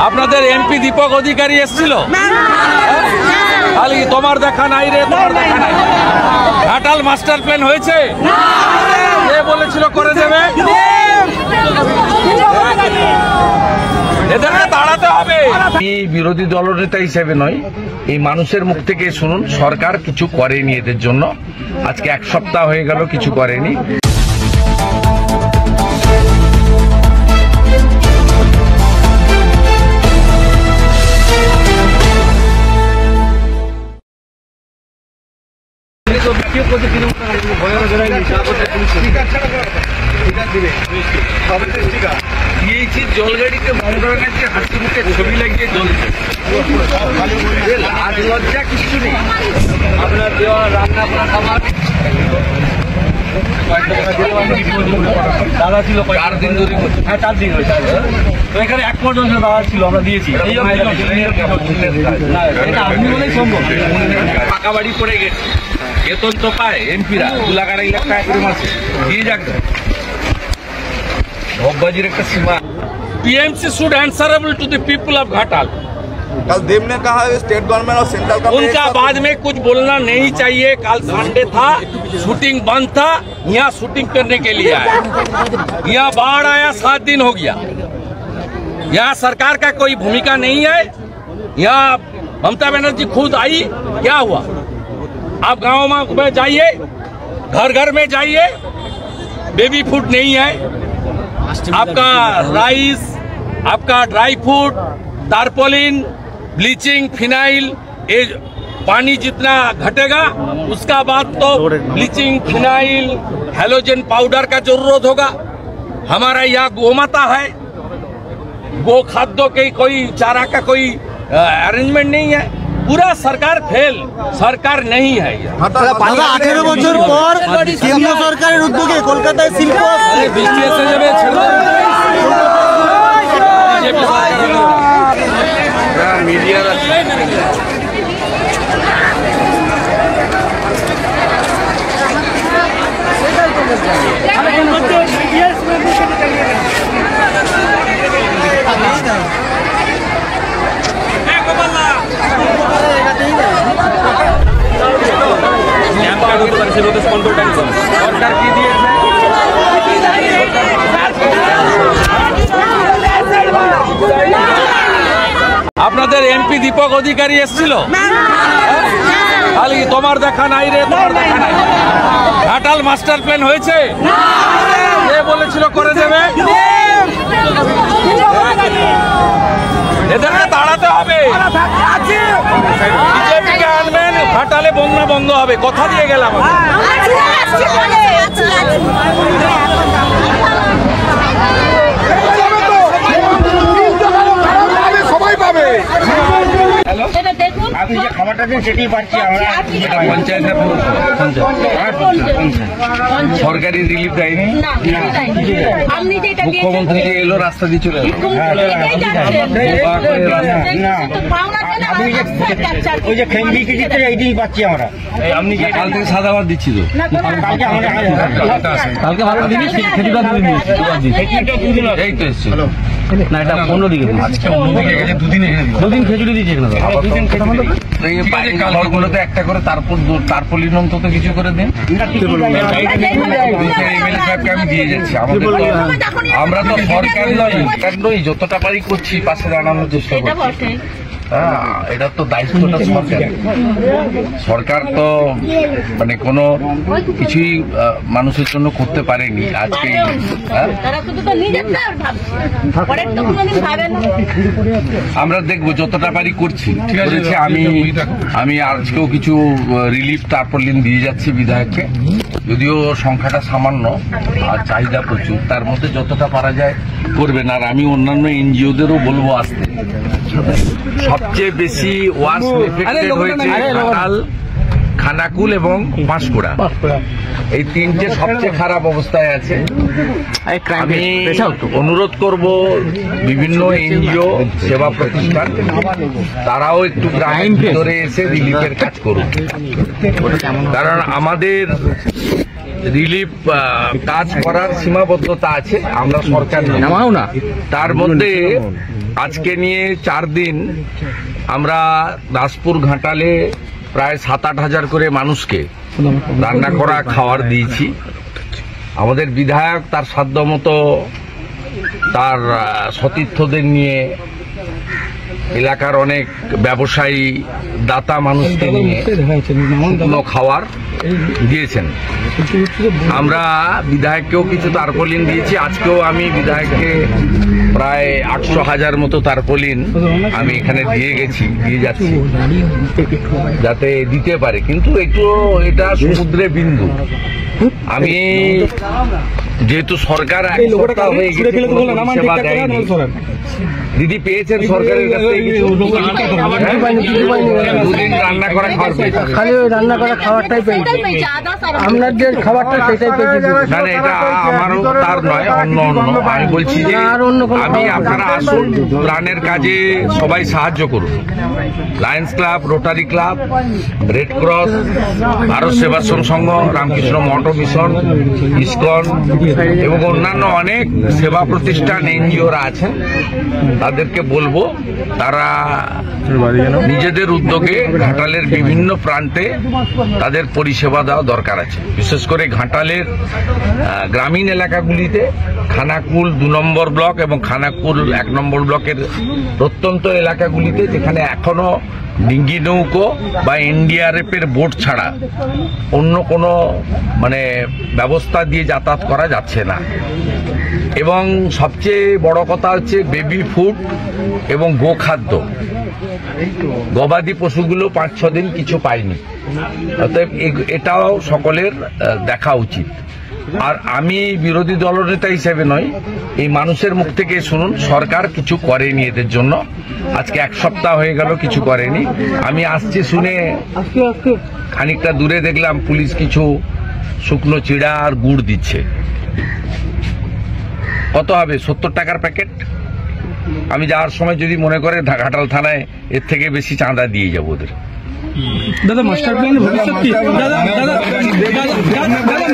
আপনাদের এমপি দীপক অধিকারী এসেছিল, খালি তোমার দেখা নাই রে, তোমার দেখা নাই। ঘাটাল মাস্টার প্ল্যান হয়েছে, কে বলেছিল করে দেবে? এদেরকে তাড়াতে হবে। এই বিরোধী দলনেতা হিসেবে নয়, এই মানুষের মুখ থেকে শুনুন, সরকার কিছু করেনি এদের জন্য। আজকে এক সপ্তাহ হয়ে গেল কিছু করেনি। জলগাড়িতে হাসি মুখে ছবি লাগিয়ে জ্বলছে, লাজ লজ্জা কিছু নেই। আপনার দেওয়া রান্না করা খাবার দাদা ছিল 4 দিন ধরে, হ্যাঁ 4 দিন হয়েছে। তো এখানে 1 পর্যন্ত দাদা ছিল, আমরা দিয়েছি। আপনি বলেই সম্ভব, পাকা বাড়ি পড়ে গেছে, বেতন তো পায় এমপিরা 2 লাখ 2.5 লাখ টাকা করে মাসে, দিয়ে যাক। ढोकबाजी का सीमा। PMC should answerable to the people of Ghatal. कल देव ने कहा स्टेट गवर्नमेंट और सेंट्रल गवर्नमेंट उनका बाद में कुछ बोलना नहीं चाहिए। कल संडे था, शूटिंग बंद था, यहाँ शूटिंग करने के लिए आया। यहाँ बाढ़ आया, 7 दिन हो गया। यहाँ सरकार का कोई भूमिका नहीं है। यहाँ ममता बनर्जी खुद आई, क्या हुआ? आप गाँव में जाइए, घर घर में जाइए, बेबी फूड नहीं है। आपका राइस, आपका dry fruit, tarpaulin, bleaching, phenyl, ये पानी जितना घटेगा उसका बाद तो ब्लीचिंग, फिनाइल, हैलोजन पाउडर का जरूरत होगा। हमारा यहाँ गोमाता है, गो खाद्यों के कोई चारा का कोई अरेंजमेंट नहीं है। पूरा सरकार फेल, सरकार नहीं है। 18 বছর পর কেন্দ্র সরকারের উদ্যোগে কলকাতায় শিল্প বৃষ্টি এসে যাবে, মিডিয়ার সরকার কি দিয়েছে? আপনাদের এমপি দীপক অধিকারী এসেছিল, খালি তোমার দেখা নাই রে, তোমার দেখা নাই। ঘাটাল মাস্টার প্ল্যান হয়েছে, কে বলেছিল করে দেবে? এদেরকে তাড়াতে হবে। বিজেপিকে আনবেন, ঘাটালে বন্যা বন্ধ হবে, কথা দিয়ে গেলাম। সবাই পাবে। আপনি যে খাবারটা দেন সেটাই পাচ্ছি আমরা। সরকারি রিলিফ দেয়নি, মুখ্যমন্ত্রী যে এলো রাস্তা দিয়ে চলে ওই যে ফ্যামিলি দিচ্ছে এইটাই পাচ্ছি আমরা। আপনি কাল থেকে সাদা ভাত দিচ্ছি তো, কালকে ভালো দিনই এই তো এসছে না, এটা অন্যদিকে দুদিন খেজুরি দিচ্ছে ঘরগুলোতে একটা করে, তারপর তারপলিন অন্তত কিছু করে দিন। এমএলএ সাহেবকে আমি দিয়ে যাচ্ছি। আমরা তো সরকার নই, যতটা পারি করছি, পাশে দাঁড়ানোর চেষ্টা করছি। এটা তো দায়িত্বটা সরকার তো মানে কোনো কিছুই মানুষের জন্য করতে পারেনি। আজকে আমরা দেখবো যতটা পারি করছি। ঠিক আছে, আমি আজকেও কিছু রিলিফ টার্পলিন দিয়ে যাচ্ছি বিধায়ককে, যদিও সংখ্যাটা সামান্য আর চাহিদা প্রচুর, তার মধ্যে যতটা পারা যায় করবেন। আর আমি অন্যান্য এনজিওদেরও বলবো আসতে। সবচেয়ে বেশি ওয়ার্স্ট এফেক্টেড হয়েছে ঘাটাল, খানাকুল এবং পাঁশকুড়া, এই 3টে সবচেয়ে খারাপ অবস্থায় আছে। আমি অনুরোধ করব বিভিন্ন এনজিও, সেবা প্রতিষ্ঠান, তারাও একটু গ্রামের ভিতরে এসে রিলিফের কাজ করুন। কারণ আমাদের রিলিফ কাজ করার সীমাবদ্ধতা আছে, আমরা সরকার নামাও না। তার মধ্যে আজকে নিয়ে 4 দিন আমরা দাসপুর ঘাটালে প্রায় 7-8 হাজার করে মানুষকে রান্না করা খাবার দিয়েছি। আমাদের বিধায়ক তার সাধ্যমতো তার সতীর্থদের নিয়ে এলাকার অনেক ব্যবসায়ী দাতা মানুষকে নিয়ে শুকনো খাবার দিয়েছেন। আমরা বিধায়ককেও কিছু তারপলিন দিয়েছি। আজকেও আমি বিধায়ককে প্রায় 800,000 মতো তারপলিন আমি এখানে দিয়ে যাচ্ছি যাতে দিতে পারে, কিন্তু এটা সমুদ্রে বিন্দু। আমি যেহেতু সরকার এক সপ্তাহ হয়ে গেছে সেবা দেয়নি, দিদি পেয়েছেন সরকারের কাছ থেকে কিছু? 2 দিন রান্না করা খাবার পেয়েছেন? খালি ওই রান্না করা খাবারটাই পেয়েছি, আপনার যে খাবারটা সেটাই পেয়েছি। না না, এটা আমারও তার নয়, অন্য আমি বলছি যে আমি আপনারা আসুন, ত্রাণের কাজে সবাই সাহায্য করুন। Lions club, Rotary club, Red Cross, Bharat Sevashram Sangha, Ramakrishna Math Mission, ISKCON এবং অন্যান্য অনেক সেবা প্রতিষ্ঠান এনজিওরা আছেন। তাদেরকে বলবো তারা নিজেদের উদ্যোগে ঘাটালের বিভিন্ন প্রান্তে তাদের পরিষেবা দেওয়া দরকার আছে। বিশেষ করে ঘাটালের গ্রামীণ এলাকাগুলিতে খানাকুল 2 নম্বর ব্লক এবং খানাকুল 1 নম্বর ব্লকের প্রত্যন্ত এলাকাগুলিতে যেখানে এখনো ডিঙ্গি নৌকো বা এনডিআরএফের বোট ছাড়া অন্য কোনো ব্যবস্থা দিয়ে যাতায়াত করা যাচ্ছে না। এবং সবচেয়ে বড় কথা হচ্ছে বেবি ফুড এবং গোখাদ্য। গবাদি পশুগুলো 5-6 দিন কিছু পায়নি, অতএব এটাও সকলের দেখা উচিত। আর আমি বিরোধী দলনেতা হিসেবে নয়, এই মানুষের মুখ থেকে শুনুন সরকার কিছু করেনি এদের জন্য। আজকে 1 সপ্তাহ হয়ে গেল কিছু করেনি। আমি আসছি শুনে খানিকটা দূরে দেখলাম পুলিশ কিছু শুকনো চিড়া আর গুড় দিচ্ছে। কত হবে? 70 টাকার প্যাকেট। আমি যাওয়ার সময় যদি মনে করে ঘাটাল থানায় এর থেকে বেশি চাঁদা দিয়ে যাবো ওদের। দাদা মাস্টার প্ল্যানের ভবিষ্যৎ কি? দাদা